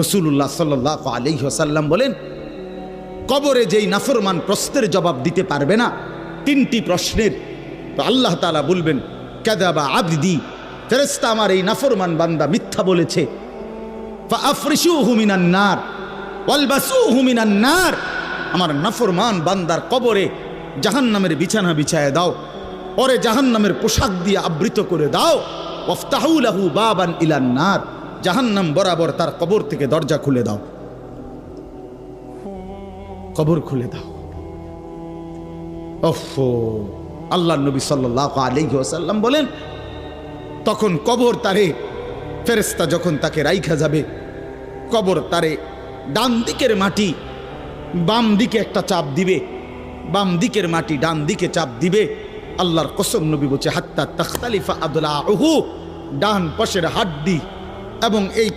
রাসূলুল্লাহ সাল্লাল্লাহু আলাইহি ওয়াসাল্লাম বলেন, কবরে যেই নাফরমান প্রশ্নের জবাব দিতে পারবে না, তিনটি প্রশ্নের, তো আল্লাহ তাআলা বলবেন কাযাবা আবদি, ফেরেশতা আমার এই নাফরমান বান্দা মিথ্যা বলেছে। ফাআফরিশুহু মিনান নার ওয়ালবাসুহু মিনান নার, আমার নাফরমান বান্দার কবরে জাহান্নামের বিছানা বিছায় দাও, পরে জাহান্নামের পোশাক দিয়ে আবৃত করে দাও। ওয়াফতাহু লাহু বাবান ইলান নার, জাহান্নাম বরাবর তার কবর থেকে দরজা খুলে দাও, কবর খুলে দাও। ওফো, আল্লাহর নবী সাল্লাল্লাহু আলাইহি ওয়াসাল্লাম বলেন, তখন কবর তারে, ফেরেশতা যখন তাকে রাইখা যাবে, কবর তারে ডান দিকের মাটি বাম দিকে একটা চাপ দিবে, বাম দিকের মাটি ডান দিকে চাপ দিবে। আল্লাহর কসম, নবী বলছে হাত্তা তাখতালিফা আদলাউহু, ডান পাশের হাড্ডি এবং এই